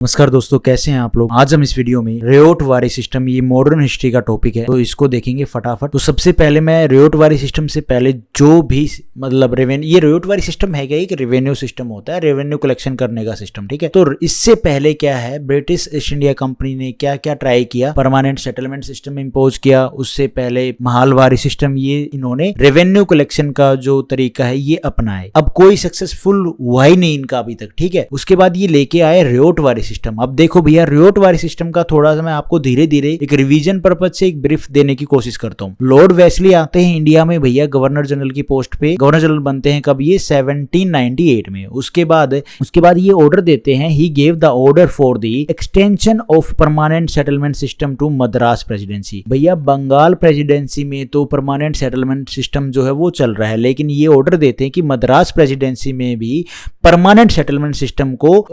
नमस्कार दोस्तों, कैसे हैं आप लोग। आज हम इस वीडियो में रेओट वारी सिस्टम, ये मॉडर्न हिस्ट्री का टॉपिक है, तो इसको देखेंगे फटाफट। तो सबसे पहले मैं रेओट वारी सिस्टम से पहले जो भी मतलब रेवेन्यू, ये रेओट वारी सिस्टम है क्या, एक रेवेन्यू सिस्टम होता है, रेवेन्यू कलेक्शन करने का सिस्टम, ठीक है। तो इससे पहले क्या है, ब्रिटिश ईस्ट इंडिया कंपनी ने क्या क्या ट्राई किया, परमानेंट सेटलमेंट सिस्टम इम्पोज किया। उससे पहले महालवारी सिस्टम, ये इन्होंने रेवेन्यू कलेक्शन का जो तरीका है ये अपनाए। अब कोई सक्सेसफुल हुआ ही नहीं इनका अभी तक, ठीक है। उसके बाद ये लेके आए रेओट वारी सिस्टम। अब देखो भैया, रेओट वारी सिस्टम का थोड़ा सा मैं आपको धीरे धीरे एक रिवीजन पर्पज से एक ब्रीफ देने की कोशिश करता हूँ। लॉर्ड वेस्ली आते हैं इंडिया में भैया गवर्नर जनरल की पोस्ट पे। गवर्नर जनरल बनते हैं कब, ये 1798 में। उसके बाद ये ऑर्डर देते हैं, he gave the order for the extension of permanent settlement system to Madras presidency. भैया बंगाल प्रेसिडेंसी में तो परमानेंट सेटलमेंट सिस्टम जो है वो चल रहा है, लेकिन ये ऑर्डर देते हैं कि मद्रास प्रेसिडेंसी में भी परमानेंट सेटलमेंट सिस्टम को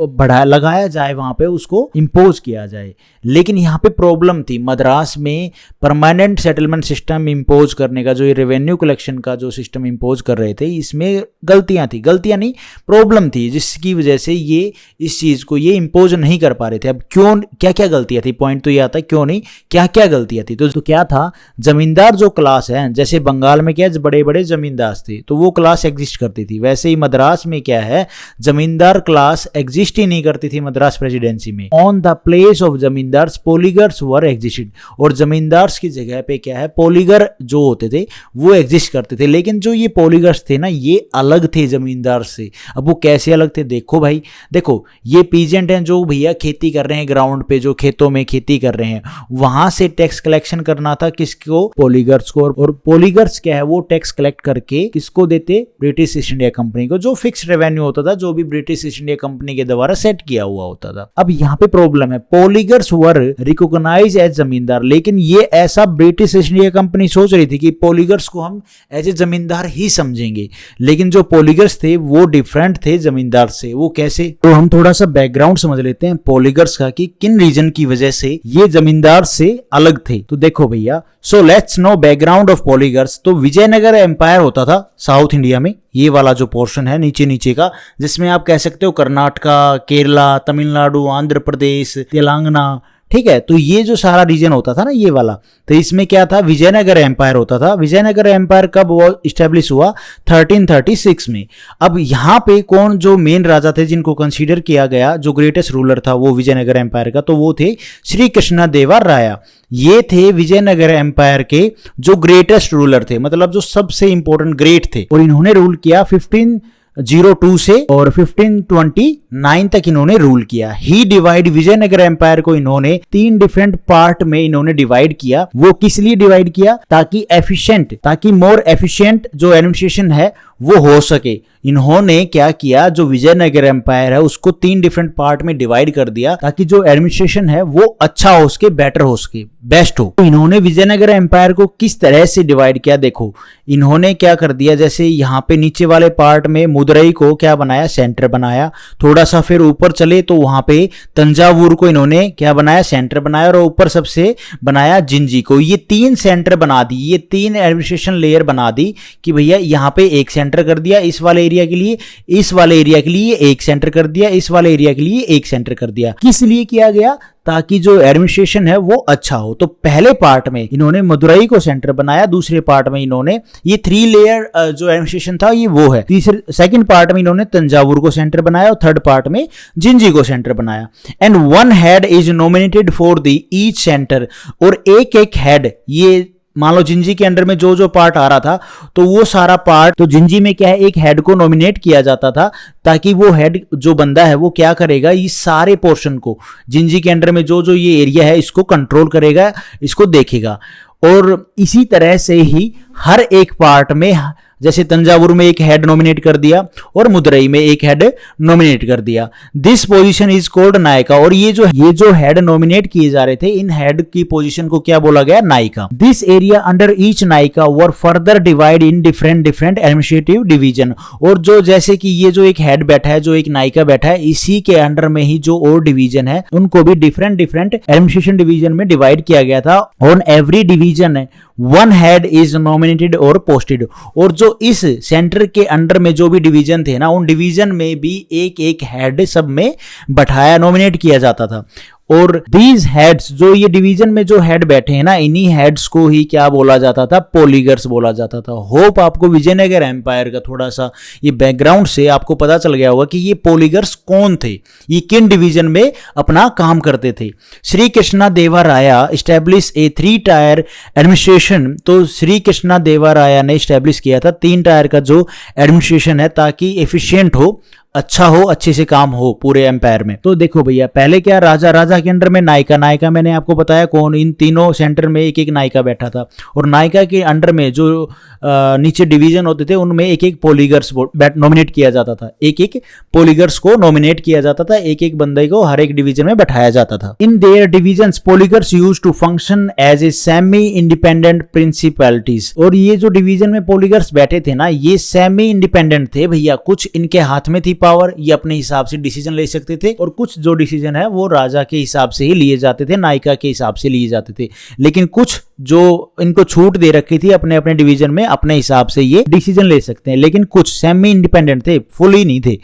लगाया जाए, वहां पे उसको इंपोज किया जाए। लेकिन यहाँ पे प्रॉब्लम थी, मद्रास में परमानेंट सेटलमेंट सिस्टम इंपोज करने का, जो ये रेवेन्यू कलेक्शन का जो सिस्टम इंपोज कर रहे थे, इसमें गलतियां नहीं, प्रॉब्लम थी, जिसकी वजह से ये इस चीज को ये इंपोज नहीं कर पा रहे थे। अब क्यों, क्या क्या गलतियां थी, पॉइंट तो ये आता है क्यों नहीं, क्या क्या गलतियां थी। तो क्या था, जमींदार जो क्लास है, जैसे बंगाल में क्या बड़े बड़े जमींदार थे, तो वो क्लास एग्जिस्ट करती थी। वैसे ही मद्रास में क्या है, जमींदार क्लास एग्जिस्ट ही नहीं करती थी मद्रास प्रेसिडेंसी में। On the place of zamindars Poligars were existed, और जमींदार्स की जगह पे क्या है, पॉलीगर जो होते थे वो एग्जिस्ट करते थे। लेकिन जो ये पॉलीगर्स थे ना, ये अलग थे जमींदार से। अब वो कैसे अलग थे, देखो भाई, देखो ये पीजेंट हैं जो भैया खेती कर रहे हैं, ग्राउंड पे जो खेतों में खेती कर रहे हैं, वहां से टैक्स कलेक्शन करना था किसको, पॉलीगर्स को। और पॉलीगर्स क्या है, वो टैक्स कलेक्ट करके किसको देते, ब्रिटिश ईस्ट इंडिया कंपनी को, जो फिक्स रेवेन्यू होता था, जो भी ब्रिटिश ईस्ट इंडिया कंपनी के द्वारा सेट किया हुआ होता था। अब यहाँ पे प्रॉब्लम है, पॉलीगर्स वर रिकॉग्नाइज एज जमींदार, लेकिन ये ऐसा ब्रिटिश ईस्ट इंडिया कंपनी सोच रही थी कि पॉलीगर्स को हम एज ए जमींदार ही समझेंगे, लेकिन जो पॉलीगर्स थे वो डिफरेंट थे जमींदार से। वो कैसे, तो हम थोड़ा सा बैकग्राउंड समझ लेते हैं पॉलीगर्स का, कि किन रीजन की वजह से ये जमींदार से अलग थे। तो देखो भैया, so let's no background of Poligars. तो विजयनगर एम्पायर होता था साउथ इंडिया में, ये वाला जो पोर्शन है नीचे नीचे का, जिसमें आप कह सकते हो कर्नाटका, केरला, तमिलनाडु, आंध्र प्रदेश, तेलंगाना, ठीक है। तो ये जो सारा रीजन होता था ना, ये वाला, तो इसमें क्या था, विजयनगर एम्पायर होता था। विजयनगर एम्पायर कब वो इस्टेब्लिश हुआ, 1336 में। अब यहाँ पे कौन जो मेन राजा थे जिनको कंसीडर किया गया, जो ग्रेटेस्ट रूलर था वो विजयनगर एम्पायर का, तो वो थे श्री कृष्णदेवा राया। ये थे विजयनगर एम्पायर के जो ग्रेटेस्ट रूलर थे, मतलब जो सबसे इंपॉर्टेंट ग्रेट थे। और इन्होंने रूल किया 1502 से और 1529 तक इन्होंने रूल किया। ही डिवाइड, विजयनगर एम्पायर को इन्होंने 3 डिफरेंट पार्ट में इन्होंने डिवाइड किया। वो किस लिए डिवाइड किया, ताकि मोर एफिशिएंट जो एडमिनिस्ट्रेशन है वो हो सके। इन्होंने क्या किया, जो विजयनगर एम्पायर है उसको 3 डिफरेंट पार्ट में डिवाइड कर दिया, ताकि जो एडमिनिस्ट्रेशन है वो अच्छा हो सके, बेटर हो सके, बेस्ट हो। तो इन्होंने विजयनगर एम्पायर को किस तरह से डिवाइड किया, देखो इन्होंने क्या कर दिया, जैसे यहाँ पे नीचे वाले पार्ट में मदुरई को क्या बनाया, सेंटर बनाया। थोड़ा सा फिर ऊपर चले तो वहां पे तंजावुर को इन्होंने क्या बनाया, सेंटर बनाया। और ऊपर सबसे बनाया जिंजी को। ये 3 सेंटर बना दी, ये 3 एडमिनिस्ट्रेशन लेयर बना दी कि भैया यहाँ पे एक सेंटर कर दिया इस वाले एरिया के लिए, इस वाले एरिया के लिए एक सेंटर कर दिया, इस वाले एरिया के लिए एक सेंटर कर दिया। किस लिए किया गया, ताकि जो एडमिनिस्ट्रेशन है वो अच्छा हो। तो पहले पार्ट में इन्होंने मदुरई को सेंटर बनाया, दूसरे पार्ट में इन्होंने ये 3 लेयर जो एडमिनिस्ट्रेशन था ये वो है। सेकंड पार्ट में इन्होंने तंजावुर को सेंटर बनाया और थर्ड पार्ट में जिंजी को सेंटर बनाया। And 1 head is nominated for the each centre, और एक हेड, ये मान लो जिंजी के अंडर में जो जो पार्ट आ रहा था, तो वो सारा पार्ट, तो जिंजी में क्या है, एक हेड को नॉमिनेट किया जाता था, ताकि वो हेड जो बंदा है वो क्या करेगा, इस सारे पोर्शन को, जिंजी के अंडर में जो जो ये एरिया है इसको कंट्रोल करेगा, इसको देखेगा। और इसी तरह से ही हर एक पार्ट में, जैसे तंजावुर में एक हेड नॉमिनेट कर दिया और मदुरई में एक हेड नॉमिनेट कर दिया। This position is called Nykaa. और ये जो हेड नॉमिनेट किए जा रहे थे, इन हेड की पोजीशन को क्या बोला गया, Nykaa. This area under each Nykaa were further divide in different administrative division. और जो जैसे कि ये जो एक हेड बैठा है, जो एक नायका बैठा है, इसी के अंडर में ही जो और डिवीजन है उनको भी डिफरेंट एडमिनिस्ट्रेशन डिवीजन में डिवाइड किया गया था। On every division one head is nominated और पोस्टेड। और जो इस सेंटर के अंडर में जो भी डिवीजन थे ना, उन डिवीजन में भी एक एक हेड सब में बैठाया, नॉमिनेट किया जाता था। और दीज हेड्स, जो ये डिवीजन में जो हेड बैठे हैं ना, इन्हीं हेड्स को ही क्या बोला जाता था, पोलीगर्स बोला जाता था। होप आपको विजयनगर एम्पायर का थोड़ा सा ये बैकग्राउंड से आपको पता चल गया होगा कि ये पोलीगर्स कौन थे, ये किन डिवीजन में अपना काम करते थे। श्री कृष्णा देवराया स्टैब्लिश ए 3 टायर एडमिनिस्ट्रेशन। तो श्री कृष्णा देवराया ने स्टैब्लिश किया था 3 टायर का जो एडमिनिस्ट्रेशन है, ताकि एफिशिएंट हो, अच्छा हो, अच्छे से काम हो पूरे एम्पायर में। तो देखो भैया, पहले क्या, राजा के अंडर में नायिका, मैंने आपको बताया कौन, इन तीनों सेंटर में एक एक नायिका बैठा था। और नायिका के अंडर में जो नीचे डिवीजन होते थे, उनमें एक एक पोलीगर्स नॉमिनेट किया जाता था, एक एक पोलीगर्स को नॉमिनेट किया जाता था, एक एक बंदे को हर एक डिवीजन में बैठाया जाता था। In their divisions poligars used to function as a semi independent principalities. और ये जो डिवीजन में पोलीगर्स बैठे थे ना, ये सेमी इंडिपेंडेंट थे भैया। कुछ इनके हाथ में थी पावर, ये अपने हिसाब से डिसीजन ले सकते थे, और कुछ जो डिसीजन है वो राजा के हिसाब से ही लिए जाते थे, नायिका के हिसाब से लिए जाते थे। लेकिन कुछ जो इनको छूट दे रखी थी, अपने अपने डिवीजन में अपने हिसाब से ये डिसीजन ले सकते हैं। लेकिन कुछ सेमी इंडिपेंडेंट थे, फुली नहीं थे।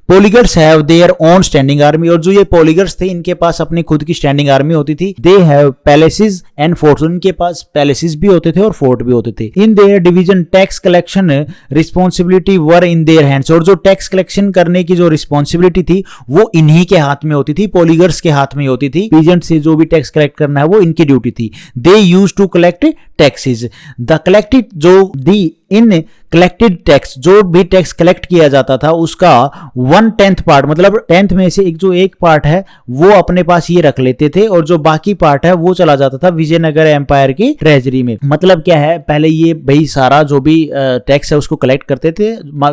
Poligars have their own standing army. और जो ये पोलीगर्स थे, इनके पास अपनी खुद की स्टैंडिंग आर्मी होती थी। They have palaces and forts. उनके पास पैलेसेस भी होते थे और फोर्ट भी होते थे। In their division tax collection responsibility were in their hands. और जो टैक्स कलेक्शन करने की जो रिस्पॉन्सिबिलिटी थी, वो इन्हीं के हाथ में होती थी, पोलीगर्स के हाथ में होती थी। पीजेंट से जो भी टैक्स कलेक्ट करना है, वो इनकी ड्यूटी थी। They use to collect taxes. The collected, जो दी इन कलेक्टेड टैक्स, जो भी टैक्स कलेक्ट किया जाता था, उसका 1/10 पार्ट, मतलब 10th में से एक पार्ट है वो अपने पास ये रख लेते थे, और जो बाकी पार्ट है वो चला जाता था विजयनगर एम्पायर की ट्रेजरी में। मतलब क्या है, पहले ये भाई सारा जो भी टैक्स है उसको कलेक्ट करते थे,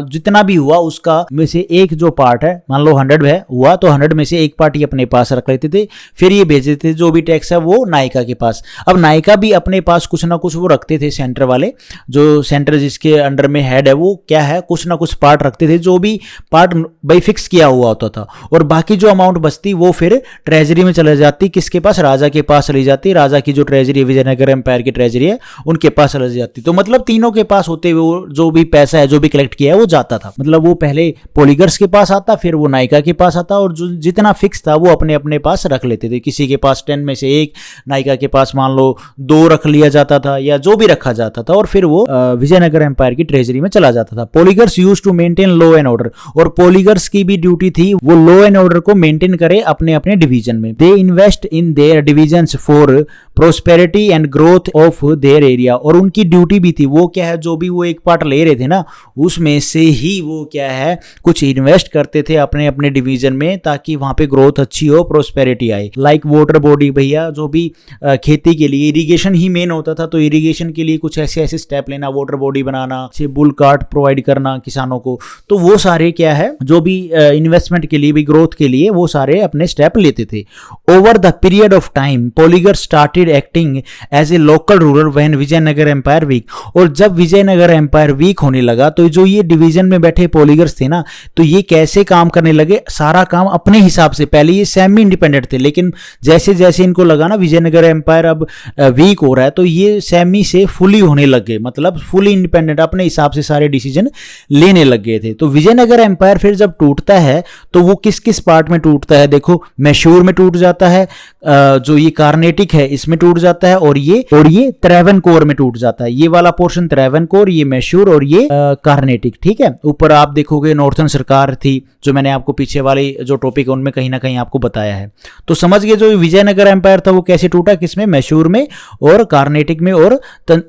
जितना भी हुआ उसका में से एक जो पार्ट है, मान लो 100 है हुआ, तो 100 में से एक पार्ट ये अपने पास रख लेते थे, फिर ये भेज देते थे जो भी टैक्स है वो नायिका के पास। अब नायिका भी अपने पास कुछ ना कुछ वो रखते थे, सेंटर वाले, जो सेंटर जिसके अंडर में हेड है, वो क्या है, कुछ ना कुछ पार्ट रखते थे, जो भी पार्ट भाई फिक्स किया हुआ होता था। और बाकी जो अमाउंट बचती वो फिर ट्रेजरी में चले जाती, किसके पास, राजा के पास चली जाती। राजा की जो ट्रेजरी है, विजयनगर एम्पायर की ट्रेजरी है, उनके पास चली जाती। तो मतलब तीनों के पास होते हुए जो भी पैसा है, जो भी कलेक्ट किया है, वो जाता था। मतलब वो पहले पोलीगर्स के पास आता, फिर वो नायिका के पास आता, और जो जितना फिक्स था वो अपने अपने पास रख लेते थे। किसी के पास 10 में से 1, नायिका के पास मान लो 2 रख लिया जाता था, या जो भी रखा जाता था, और फिर वो विजयनगर एम्पायर की ट्रेजरी में चला जाता था। Poligars use to maintain law and order. और पोलीगर्स की भी ड्यूटी थी वो लॉ एंड ऑर्डर को मेंटेन करे अपने अपने डिवीजन में। They invest in their divisions for prosperity and growth of their area. और उनकी ड्यूटी भी थी, वो क्या है, जो भी वो एक पार्ट ले रहे थे ना, उसमें से ही वो क्या है, कुछ इन्वेस्ट करते थे अपने अपने डिवीजन में, ताकि वहां पे ग्रोथ अच्छी हो, प्रोस्पेरिटी आए। लाइक वाटर बॉडी भैया, जो भी खेती के लिए इरिगेशन ही मेन होता था, तो इरिगेशन के लिए कुछ ऐसे ऐसे स्टेप लेना, वाटर बॉडी बनाना, बुल कार्ट प्रोवाइड करना किसानों को, तो वो सारे क्या है, जो भी इन्वेस्टमेंट के लिए भी, ग्रोथ के लिए, वो सारे अपने स्टेप लेते थे। Over the period of time poligars started acting as a local ruler when Vijayanagar empire weak. और जब विजयनगर एम्पायर वीक होने लगा, तो जो ये डिवीजन में बैठे पोलीगर्स थे ना, तो ये कैसे काम करने लगे, सारा काम अपने हिसाब से। पहले ये सेमी इंडिपेंडेंट थे, लेकिन जैसे जैसे इनको लगा ना विजयनगर एम्पायर अब वीक हो रहा है, तो ये सेमी से फुली होने लग गए, मतलब फुली इंडिपेंडेंट, अपने हिसाब से सारे डिसीजन लेने लग गए थे। तो विजयनगर एम्पायर फिर जब टूटता है, तो वो किस किस पार्ट में टूटता है, देखो, मैसूर में टूट जाता है, जो ये कार्नेटिक है इसमें टूट जाता है, और ये त्रावणकोर में टूट जाता है। ये वाला पोर्शन त्रावणकोर, ये मैसूर, और ये कार्नेटिक, ठीक है। ऊपर आप देखोगे नॉर्थन सरकार थी, जो मैंने आपको पीछे वाले जो टॉपिक है उनमें कहीं ना कहीं आपको बताया है। तो समझ गए जो विजयनगर एम्पायर था वो कैसे टूटा, किसमें, मैसूर में और कार्नेटिक में, और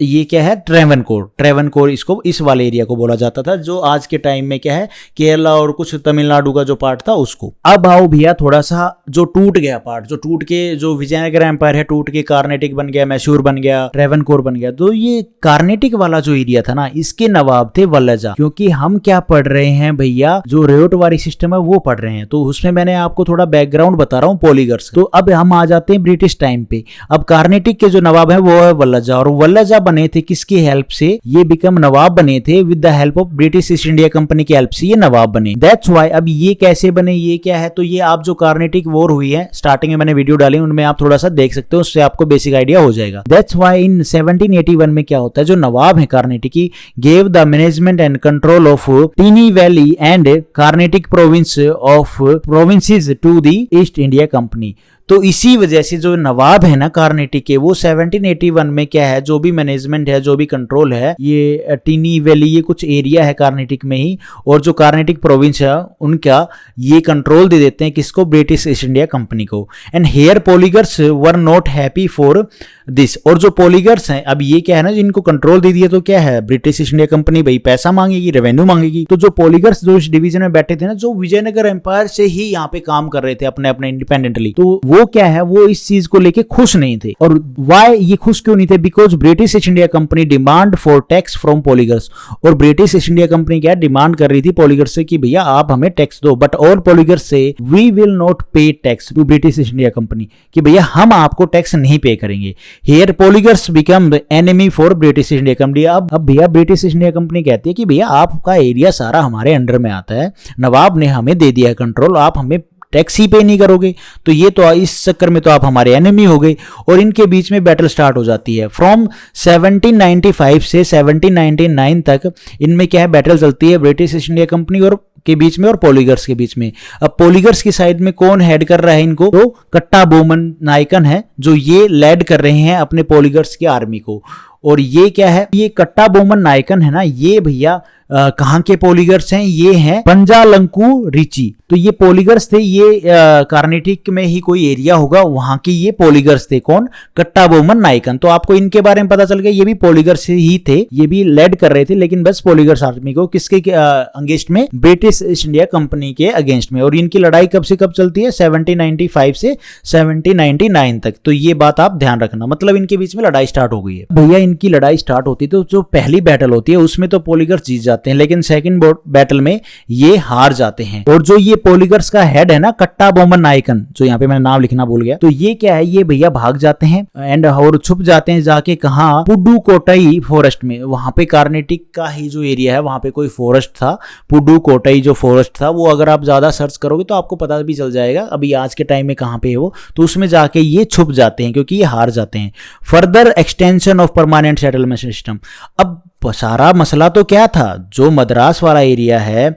ये क्या है, त्रावणकोर इसको, इस वाले एरिया को बोला जाता था, जो आज के टाइम में क्या है, केरला और कुछ तमिलनाडु का जो पार्ट था उसको। अब आओ भैया थोड़ा सा जो टूट गया पार्ट, जो टूट के जो विजयनगर एम्पायर है टूट के कार्नेटिक बन गया, मैसूर बन गया, त्रावणकोर बन गया। तो ये कार्नेटिक वाला जो एरिया था ना, इसके नवाब थे वल्लजा। क्योंकि हम क्या पढ़ रहे हैं भैया, जो रेओटवारी सिस्टम है वो पढ़ रहे हैं, तो उसमें मैंने आपको थोड़ा बैकग्राउंड बता रहा हूँ पोलीगर्स। तो अब हम आ जाते हैं ब्रिटिश टाइम पे। अब कार्नेटिक के जो नवाब है वो है वल्लजा, और वल्लजा बने थे किसकी हेल्प से, ये बिकम नवाब बने थे with the help of British East India company की हेल्प से ये नवाब बने। दैट्स व्हाई अब ये कैसे बने, ये क्या है, तो ये आप जो कार्नेटिक वॉर हुई है, स्टार्टिंग में मैंने वीडियो डाली, उनमें आप थोड़ा सा देख सकते हो, उससे आपको बेसिक आइडिया हो जाएगा। दैट्स व्हाई इन 1781 में क्या होता है, जो नवाब है Carnatic gave the management and control of Tinnevelly and Carnatic provinces to the East India Company. तो इसी वजह से जो नवाब है ना कार्नेटिक के, वो 1781 में क्या है, जो भी मैनेजमेंट है, जो भी कंट्रोल है, ये टीनी वैली, ये कुछ एरिया है कार्नेटिक में ही, और जो कार्नेटिक प्रोविंस है उनका ये कंट्रोल दे देते हैं किसको, ब्रिटिश ईस्ट इंडिया कंपनी को। And here poligars were not happy for this. और जो पॉलीगर्स हैं, अब ये क्या है ना, जिनको कंट्रोल दे दिया तो क्या है, ब्रिटिश ईस्ट इंडिया कंपनी भाई पैसा मांगेगी, रेवेन्यू मांगेगी। तो जो पॉलीगर्स जो इस डिवीजन में बैठे थे ना, जो विजयनगर एम्पायर से ही यहाँ पे काम कर रहे थे अपने अपने इंडिपेंडेंटली, तो वो क्या है, वो इस चीज को लेके खुश नहीं थे। और वाई ये खुश क्यों नहीं थे, because British East India company demand for tax from Poligars. और ब्रिटिश ईस्ट इंडिया कंपनी क्या डिमांड कर रही थी पॉलीगर्स से कि भैया आप हमें टैक्स दो, बट और पॉलीगर्स से we will not pay tax to British East India company, कि भैया हम आपको टैक्स नहीं पे करेंगे। Here poligars become enemy for British East India company. अब भैया ब्रिटिश ईस्ट इंडिया कंपनी कहती है कि भैया आपका एरिया सारा हमारे अंडर में आता है, नवाब ने हमें दे दिया कंट्रोल, आप हमें टैक्स ही पे नहीं करोगे, तो ये तो इस चक्कर में तो आप हमारे एनिमी हो गए। और इनके बीच में बैटल स्टार्ट हो जाती है। फ्रॉम 1795 से 1799 तक इनमें क्या है, बैटल चलती है ब्रिटिश ईस्ट इंडिया कंपनी और के बीच में और पॉलीगर्स के बीच में। अब पॉलीगर्स की साइड में कौन हेड कर रहा है इनको, तो कट्टा बोमन नायकन है, जो ये लेड कर रहे हैं अपने पॉलीगर्स की आर्मी को। और ये क्या है, ये कट्टा बोमन नायकन है ना, ये भैया कहाँ के पॉलीगर्स हैं, ये हैं पंजालंकू रिची। तो ये पॉलीगर्स थे, ये कार्नेटिक में ही कोई एरिया होगा, वहां के ये पॉलीगर्स थे। कौन, कट्टा बोमन नायकन। तो आपको इनके बारे में पता चल गया, ये भी पॉलीगर्स ही थे, ये भी लेड कर रहे थे, लेकिन बस पॉलीगर्स आर्मी को किसके अगेंस्ट में, ब्रिटिश ईस्ट इंडिया कंपनी के अगेंस्ट में। और इनकी लड़ाई कब से कब चलती है, 1795 से 1799 तक। तो ये बात आप ध्यान रखना, मतलब इनके बीच में लड़ाई स्टार्ट हो गई है। भैया इनकी लड़ाई स्टार्ट होती है, तो जो पहली बैटल होती है उसमें तो पॉलीगर्स जीत जाते हैं, लेकिन सेकंड बैटल में ये हार जाते हैं। और जो ये पॉलीगर्स का हेड है ना, कट्टा बोमन नायकन, जो यहाँ पे मैंने नाम लिखना भूल गया, तो ये क्या है, ये भैया भाग जाते हैं एंड और छुप जाते हैं जाके कहाँ, पुडुकोट्टई फॉरेस्ट में। वहां पे कार्नेटिक का ही जो एरिया है, वहां पे कोई फॉरेस्ट था, पुडुकोट्टई जो फॉरेस्ट था, वो अगर आप ज्यादा सर्च करोगे तो आपको पता भी चल जाएगा अभी आज के टाइम में कहाँ पे है वो। तो उसमें जाके ये छुप जाते हैं क्योंकि ये हार जाते हैं। Further extension of permanent settlement system. अब सारा मसला तो क्या था, जो मद्रास वाला एरिया है,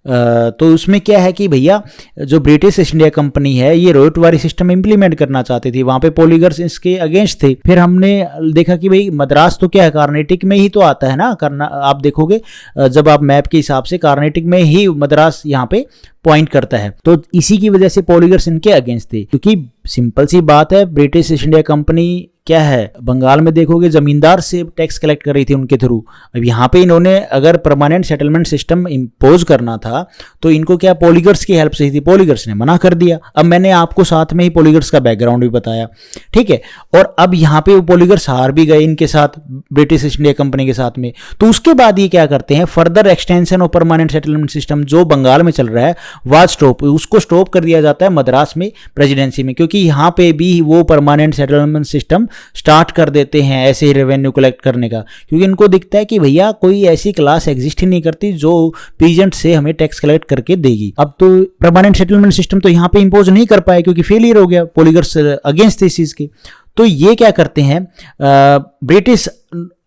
तो उसमें क्या है कि भैया जो ब्रिटिश ईस्ट इंडिया कंपनी है, ये रोयटवारी सिस्टम इंप्लीमेंट करना चाहती थी, वहां पे पॉलीगर्स इसके अगेंस्ट थे। फिर हमने देखा कि भाई मद्रास तो क्या है, कार्नेटिक में ही तो आता है ना, करना आप देखोगे जब आप मैप के हिसाब से, कार्नेटिक में ही मद्रास यहाँ पे पॉइंट करता है। तो इसी की वजह से पॉलीगर्स इनके अगेंस्ट थे, क्योंकि सिंपल सी बात है, ब्रिटिश ईस्ट इंडिया कंपनी क्या है, बंगाल में देखोगे जमींदार से टैक्स कलेक्ट कर रही थी उनके थ्रू। अब यहाँ पे इन्होंने अगर परमानेंट सेटलमेंट सिस्टम इम्पोज करना था तो इनको क्या पॉलीगर्स की हेल्प से ही थी, पॉलीगर्स ने मना कर दिया। अब मैंने आपको साथ में ही पॉलीगर्स का बैकग्राउंड भी बताया, ठीक है। और अब यहाँ पे वो पॉलीगर्स हार भी गए इनके साथ, ब्रिटिश ईस्ट इंडिया कंपनी के साथ में। तो उसके बाद ये क्या करते हैं, further extension of permanent settlement system जो बंगाल में चल रहा है वाज स्टॉप, उसको स्टॉप कर दिया जाता है मद्रास में प्रेसिडेंसी में, क्योंकि यहाँ पे भी वो परमानेंट सेटलमेंट सिस्टम स्टार्ट कर देते हैं ऐसे ही रेवेन्यू कलेक्ट करने का, क्योंकि इनको दिखता है कि भैया कोई ऐसी क्लास एग्जिस्ट ही नहीं करती जो पीजेंट से हमें टैक्स कलेक्ट करके देगी। अब तो परमानेंट सेटलमेंट सिस्टम तो यहाँ पे इंपोज नहीं कर पाए क्योंकि फेलियर हो गया, पॉलीगर्स अगेंस्ट इस चीज के। तो ये क्या करते हैं, British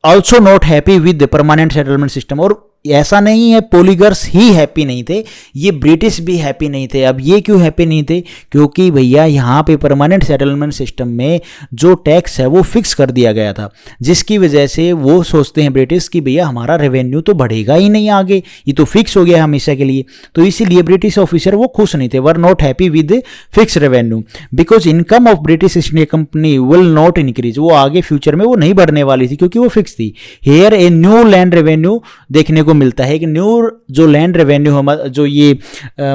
also not happy with permanent settlement system. और ऐसा नहीं है पॉलीगर्स ही हैप्पी नहीं थे, ये ब्रिटिश भी हैप्पी नहीं थे। अब ये क्यों हैप्पी नहीं थे, क्योंकि भैया यहाँ पे परमानेंट सेटलमेंट सिस्टम में जो टैक्स है वो फिक्स कर दिया गया था, जिसकी वजह से वो सोचते हैं ब्रिटिश कि भैया हमारा रेवेन्यू तो बढ़ेगा ही नहीं आगे, ये तो फिक्स हो गया हमेशा के लिए। तो इसीलिए ब्रिटिश ऑफिसर वो खुश नहीं थे, वर not happy with fix revenue, because income of British East India company will not increase. वो आगे फ्यूचर में वो नहीं बढ़ने वाली थी क्योंकि वो फिक्स थी। Here a new land revenue देखने को मिलता है कि न्यू जो लैंड रेवेन्यू है, जो ये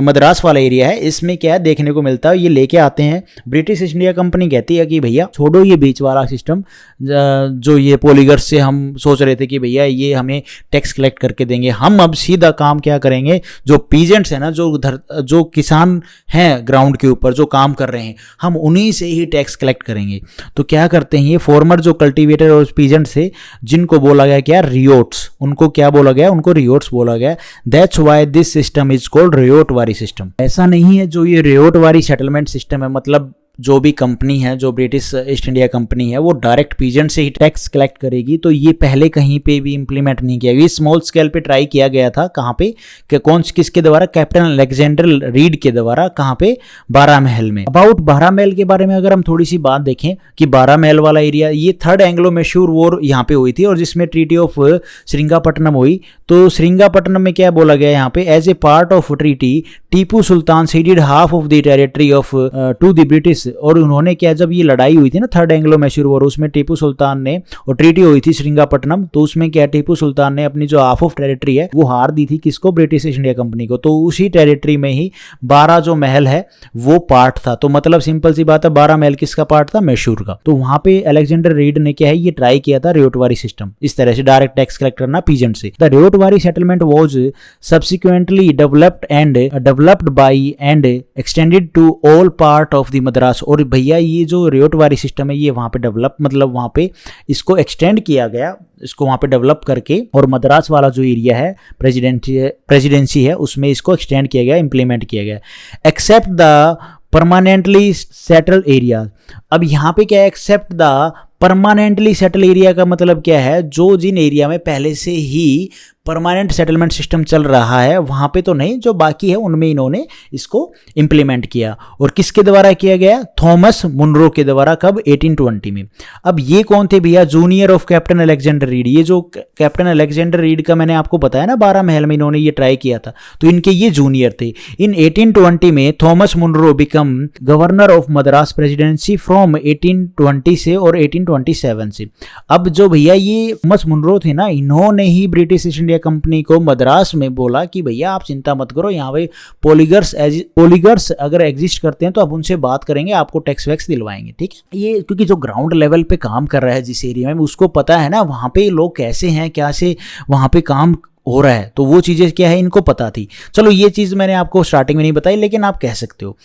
मद्रास वाला एरिया है, इसमें क्या देखने को मिलता है, ये लेके आते हैं ब्रिटिश ईस्ट इंडिया कंपनी कहती है कि भैया छोड़ो ये बीच वाला सिस्टम, जो ये पॉलीगर्स से हम सोच रहे थे कि भैया ये हमें टैक्स कलेक्ट करके देंगे, हम अब सीधा काम क्या करेंगे, जो पीजेंट्स है ना, जो किसान हैं ग्राउंड के ऊपर जो काम कर रहे हैं, हम उन्हीं से ही टैक्स कलेक्ट करेंगे। तो क्या करते हैं ये फॉर्मर जो कल्टीवेटर और पीजेंट्स है, जिनको बोला गया क्या, रियोट्स, उनको क्या बोला गया, उनको रियोट्स बोला गया। That's why this system is called Riot वारी सिस्टम। ऐसा नहीं है जो ये रियोट वारी सेटलमेंट सिस्टम है, मतलब जो भी कंपनी है, जो ब्रिटिश ईस्ट इंडिया कंपनी है, वो डायरेक्ट पीजेंट से ही टैक्स कलेक्ट करेगी, तो ये पहले कहीं पे भी इंप्लीमेंट नहीं किया गया। स्मॉल स्केल पे ट्राई किया गया था, कहाँ पे, किसके द्वारा, कैप्टन अलेक्जेंडर रीड के द्वारा, कहाँ पे, बारह महल में। अबाउट बारह महल के बारे में अगर हम थोड़ी सी बात देखें कि बारह महल वाला एरिया, ये थर्ड एंग्लो मैसूर वॉर यहाँ पे हुई थी और जिसमें ट्रीटी ऑफ श्रीरंगापट्टनम हुई। तो श्रीरंगापट्टनम में क्या बोला गया यहाँ पे, as a part of treaty Tipu Sultan ceded half of the territory of to the British. और उन्होंने क्या, जब ये लड़ाई हुई थी ना थर्ड एंग्लो मैसूर वॉर, उसमें टीपू सुल्तान ने, और ट्रीटी हुई थी श्रीरंगापट्टनम, तो उसमें क्या टीपू सुल्तान ने अपनी जो हाफ ऑफ टेरिटरी है वो हार दी थी किसको, ब्रिटिश ईस्ट इंडिया कंपनी को। तो उसी टेरिटरी में ही 12 जो महल है वो पार्ट था। तो मतलब सिंपल सी बात है, 12 महल किसका पार्ट था, मैसूर का। तो वहां पे अलेक्जेंडर रीड ने क्या है, ये ट्राई किया था रियोटवारी सिस्टम, इस तरह से डायरेक्ट टैक्स कलेक्ट करना पीजेंट से। The ryotwari settlement was subsequently developed by and extended to all part of the Madras. और भैया ये जो रियोटवारी सिस्टम है ये वहां पे डेवलप, मतलब वहां पे इसको एक्सटेंड किया गया, इसको वहां पे डेवलप करके, और मद्रास वाला जो एरिया है प्रेसिडेंसी है उसमें इसको एक्सटेंड किया गया, इंप्लीमेंट किया गया। Except the permanently settled area. अब यहाँ पे क्या है, except the permanently settle area का मतलब क्या है, जो जिन एरिया में पहले से ही परमानेंट सेटलमेंट सिस्टम चल रहा है वहां पे तो नहीं, जो बाकी है उनमें इन्होंने इसको इंप्लीमेंट किया। और किसके द्वारा किया गया, थॉमस मुनरो के द्वारा, कब, 1820 में। अब ये कौन थे भैया, junior of captain Alexander read. ये जो कैप्टन अलेक्जेंडर रीड का मैंने आपको बताया ना 12 महल में इन्होंने ये ट्राई किया था, तो इनके ये जूनियर थे। इन 1820 में Thomas Munro become governor of Madras presidency from 1820 से और 1827 से। अब जो भैया ये थॉमस मुनरो थे ना, इन्होंने ही ब्रिटिश ईस्ट इंडिया कंपनी को मद्रास में बोला कि भैया आप चिंता मत करो, यहाँ पे पॉलीगर्स अगर एग्जिस्ट करते हैं तो आप उनसे बात करेंगे, आपको टैक्स वैक्स दिलवाएंगे, ठीक है। ये क्योंकि जो ग्राउंड लेवल पे काम कर रहा है जिस एरिया में, उसको पता है ना वहाँ पे लोग कैसे हैं, क्या से वहाँ पे काम हो रहा है, तो वो चीज़ें क्या है इनको पता थी। चलो ये चीज़ मैंने आपको स्टार्टिंग में नहीं बताई, लेकिन आप कह सकते हो।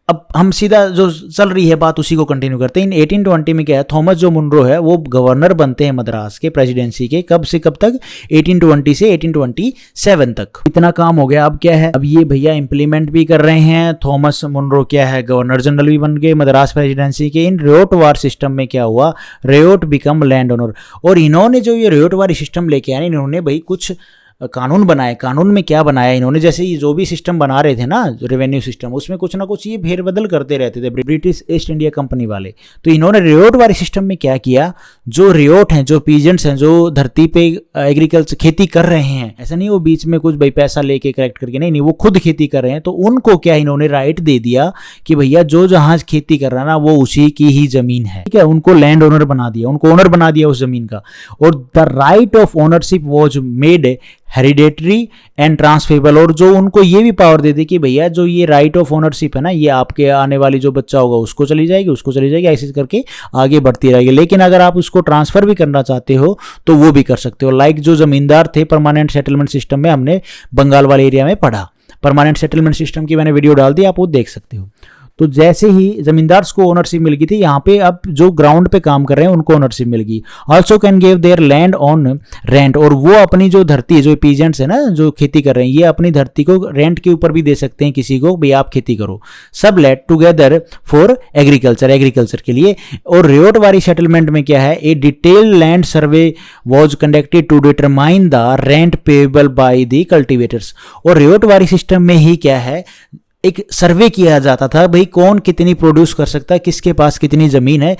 अब हम सीधा जो चल रही है बात उसी को कंटिन्यू करते हैं। इन 1820 में क्या है, थॉमस जो मुनरो है वो गवर्नर बनते हैं मद्रास के प्रेसिडेंसी के, कब से कब तक, 1820 से 1827 तक। इतना काम हो गया। अब क्या है, अब ये भैया इंप्लीमेंट भी कर रहे हैं। थॉमस मुनरो क्या है, गवर्नर जनरल भी बन गए मद्रास प्रेसिडेंसी के। इन रियोट वार सिस्टम में क्या हुआ, रियोट बिकम लैंड ओनर। और इन्होंने जो ये रियोट वारी सिस्टम लेके आए, इन्होंने भाई कुछ कानून बनाए। कानून में क्या बनाया इन्होंने, जैसे ये जो भी सिस्टम बना रहे थे ना रेवेन्यू सिस्टम, उसमें कुछ ना कुछ ये फेरबदल करते रहते थे ब्रिटिश ईस्ट इंडिया कंपनी वाले। तो इन्होंने रियोट वाले सिस्टम में क्या किया, जो रियोट हैं, जो पीजेंट्स हैं, जो धरती पे एग्रीकल्चर खेती कर रहे हैं, ऐसा नहीं वो बीच में कुछ भाई पैसा लेके कलेक्ट करके, नहीं, वो खुद खेती कर रहे हैं, तो उनको क्या इन्होंने राइट दे दिया कि भैया जो जहां खेती कर रहा है ना वो उसी की ही जमीन है, ठीक है। उनको लैंड ओनर बना दिया, उनको ओनर बना दिया उस जमीन का। और the right of ownership was made hereditary and transferable. और जो उनको ये भी पावर दे दी कि भैया जो ये राइट ऑफ ओनरशिप है ना, ये आपके आने वाली जो बच्चा होगा उसको चली जाएगी, उसको चली जाएगी, ऐसे करके आगे बढ़ती रहेगी। लेकिन अगर आप उसको ट्रांसफर भी करना चाहते हो तो वो भी कर सकते हो। लाइक जो जमींदार थे परमानेंट सेटलमेंट सिस्टम में, हमने बंगाल वाले एरिया में पढ़ा, परमानेंट सेटलमेंट सिस्टम की मैंने वीडियो डाल दी, आप वो देख सकते हो। तो जैसे ही जमींदार्स को ओनरशिप मिल गई थी, यहाँ पे अब जो ग्राउंड पे काम कर रहे हैं उनको ओनरशिप मिल गई। Also can give their land on rent. और वो अपनी जो धरती है, जो पीजेंट्स है ना जो खेती कर रहे हैं, ये अपनी धरती को रेंट के ऊपर भी दे सकते हैं किसी को, भाई आप खेती करो, सब लेट टुगेदर फॉर एग्रीकल्चर के लिए। और रियोट वारी सेटलमेंट में क्या है, a detail land survey was conducted to determine the rent payable by the cultivators. और रियोट वारी सिस्टम में ही क्या है, एक सर्वे किया जाता था, भाई कौन कितनी प्रोड्यूस कर सकता है, किसके पास कितनी जमीन है,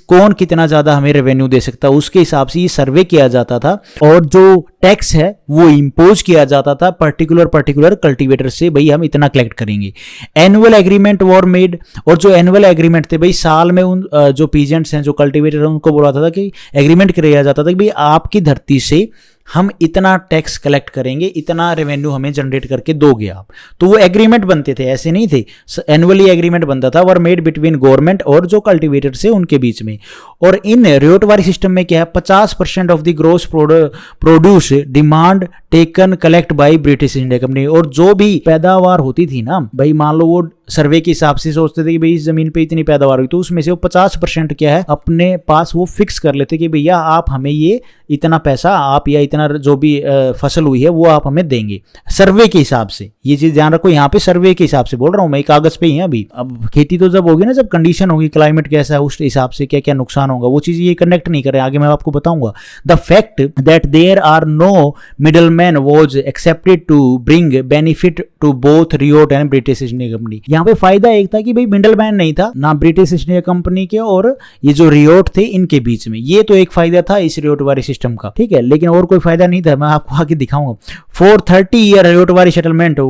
कौन कितना ज्यादा हमें रेवेन्यू दे सकता है, उसके हिसाब से ये सर्वे किया जाता था। और जो टैक्स है वो इंपोज किया जाता था पर्टिकुलर कल्टीवेटर से, भाई हम इतना कलेक्ट करेंगे। Annual agreement war made. और जो एनुअल एग्रीमेंट थे, भाई साल में उन जो पीजेंट्स हैं, जो कल्टीवेटर हैं, उनको बोला था कि एग्रीमेंट किया जाता था कि भाई आपकी धरती से हम इतना टैक्स कलेक्ट करेंगे, इतना रेवेन्यू हमें जनरेट करके दोगे आप। तो वो एग्रीमेंट बनते थे, ऐसे नहीं थे, एनुअली एग्रीमेंट बनता था, वर मेड बिटवीन गवर्नमेंट और जो कल्टिवेटर से उनके बीच में। और इन रियोटवारी सिस्टम में क्या है, 50% of the gross produce demand taken collect by British India company. और जो भी पैदावार होती थी ना भाई, मान लो वो सर्वे के हिसाब से सोचते थे कि भाई इस जमीन पे इतनी पैदावार हुई, तो उसमें से वो 50% क्या है अपने पास वो फिक्स कर लेते कि भैया आप हमें ये इतना पैसा आप या इतना जो भी फसल हुई है वो आप हमें देंगे सर्वे के हिसाब से। ये चीज ध्यान रखो, यहाँ पे सर्वे के हिसाब से बोल रहा हूँ मैं, कागज पे ही है अभी। अब खेती तो जब होगी ना, जब कंडीशन होगी, क्लाइमेट कैसा है, उस हिसाब से क्या क्या नुकसान होगा, वो चीज ये कनेक्ट नहीं करे, आगे मैं आपको बताऊंगा। The fact that there are no middle man was accepted to bring benefit to both ryot and British East India company. यहाँ पे फायदा एक था कि भाई मिडल मैन नहीं था ना ब्रिटिश ईस्ट इंडिया कंपनी के और ये जो रियोट थे इनके बीच में, ये तो एक फायदा था इस रियोटवारी सिस्टम का, ठीक है। लेकिन और कोई फायदा नहीं था, मैं आपको आगे दिखाऊंगा। फॉर 30 ईयर रियोटवारी सेटलमेंट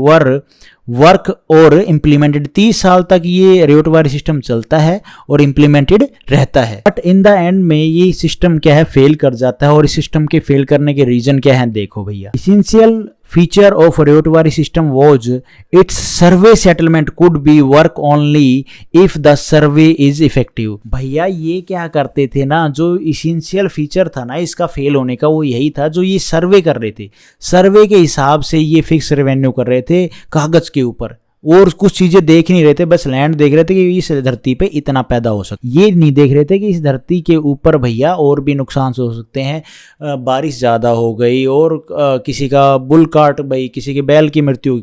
वर्क और इम्प्लीमेंटेड, 30 साल तक ये रियोटवारी सिस्टम चलता है और इम्प्लीमेंटेड रहता है। बट इन द एंड में ये सिस्टम क्या है, फेल कर जाता है। और इस सिस्टम के फेल करने के रीजन क्या है, देखो भैया। Essential feature of Ryotwari system was its survey settlement could be work only if the survey is effective। भैया ये क्या करते थे ना, जो इसेंशियल फीचर था ना इसका फेल होने का, वो यही था जो ये सर्वे कर रहे थे, सर्वे के हिसाब से ये फिक्स रेवेन्यू कर रहे थे कागज के ऊपर, और कुछ चीजें देख नहीं रहे थे, बस लैंड देख रहे थे कि इस धरती पे इतना पैदा हो सकता, ये नहीं देख रहे थे कि इस धरती के ऊपर भैया और भी नुकसान हो सकते हैं, बारिश ज़्यादा हो गई और किसी का बुल काट, भाई किसी के बैल की मृत्यु होगी,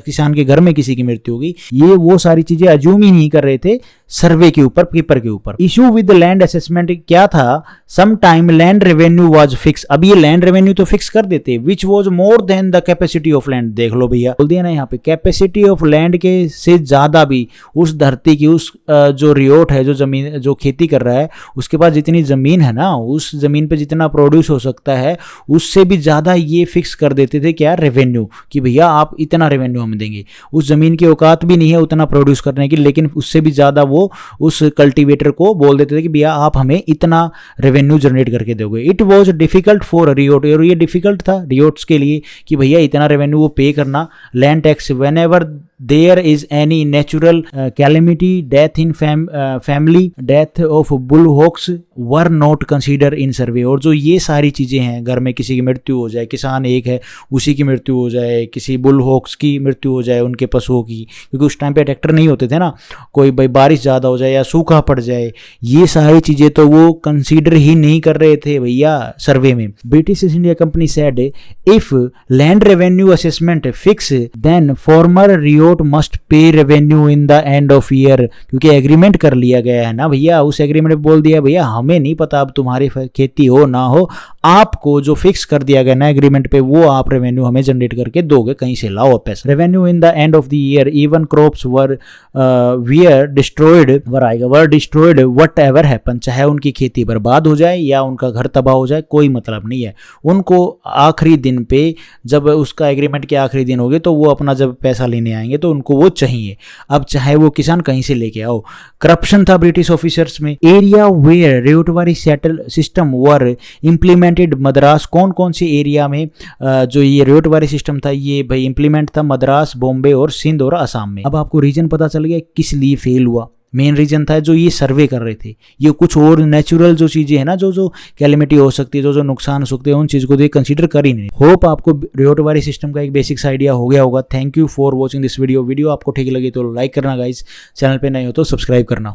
किसान के घर में किसी की मृत्यु होगी, ये वो सारी चीजें अज्यूम ही नहीं कर रहे थे सर्वे के ऊपर, पेपर के ऊपर। इशू विद लैंड असेसमेंट क्या था, some time land revenue was fix. अब ये लैंड रेवेन्यू तो फिक्स कर देते, which was more than the capacity of land. देख लो भैया, बोल दिया ना यहाँ पे, कैपेसिटी ऑफ लैंड के से ज्यादा भी उस धरती की, उस जो रियोट है, जो जमीन जो खेती कर रहा है, उसके पास जितनी जमीन है ना, उस जमीन पे जितना प्रोड्यूस हो सकता है उससे भी ज्यादा ये फिक्स कर देते थे क्या, रेवेन्यू, कि भैया आप इतना रेवेन्यू हमें देंगे। उस जमीन की औकात भी नहीं है उतना प्रोड्यूस करने की, लेकिन उससे भी ज्यादा वो उस कल्टीवेटर को बोल देते थे कि भैया आप हमें इतना रेवेन्यू जनरेट करके दोगे। It was difficult for Riot, और ये डिफिकल्ट था रियोट्स के लिए कि भैया इतना रेवेन्यू वो पे करना, land tax. When ever there is any natural calamity, death in family, death of bull hawks were not considered in survey। और जो ये सारी चीजें हैं, घर में किसी की मृत्यु हो जाए, किसान एक है उसी की मृत्यु हो जाए, किसी बुल हॉक्स की मृत्यु हो जाए उनके पशुओं की, क्योंकि उस टाइम पे ट्रैक्टर नहीं होते थे ना, कोई भाई बारिश ज्यादा हो जाए या सूखा पड़ जाए, ये सारी चीजें तो वो कंसीडर ही नहीं कर रहे थे भैया सर्वे में। British East India company said if land revenue assessment fix then farmer ryot must pay revenue in the end of year. क्योंकि एग्रीमेंट कर लिया गया है ना भैया, उस एग्रीमेंट में बोल दिया भैया हमें नहीं पता अब तुम्हारी खेती हो ना हो, आपको जो फिक्स कर दिया गया ना एग्रीमेंट पे, वो आप रेवेन्यू हमें जनरेट करके दोगे, कहीं से लाओ पैसा। Revenue in the end of the year even crops were destroyed, were destroyed what ever happen, चाहे उनकी खेती बर्बाद हो जाए या उनका घर तबाह हो जाए, कोई मतलब नहीं है उनको। आखिरी दिन पे जब उसका एग्रीमेंट के आखिरी दिन होगे तो वो अपना जब पैसा लेने आएंगे तो उनको वो चाहिए, अब चाहे वो किसान कहीं से लेके आओ। करप्शन था ब्रिटिश ऑफिसर्स में। Area where ryotwari settle system were implemented Madras, कौन कौन से एरिया में जो ये रियोटवारी सिस्टम था ये भाई इंप्लीमेंट था, मद्रास, बॉम्बे और सिंध और असम में। अब आपको रीजन पता चल गया किस लिए फेल हुआ। मेन रीजन था जो ये सर्वे कर रहे थे, ये कुछ और नेचुरल जो चीजें हैं ना, जो कैलेमिटी हो सकती है, जो नुकसान हो सकते हैं, उन चीज़ों को तो कंसीडर कर ही नहीं। होप आपको रियोटवारी सिस्टम का एक बेसिक्स आइडिया हो गया होगा। Thank you for watching this video. Video आपको ठीक लगी तो लाइक करना गाइज, चैनल पे नए हो तो सब्सक्राइब करना।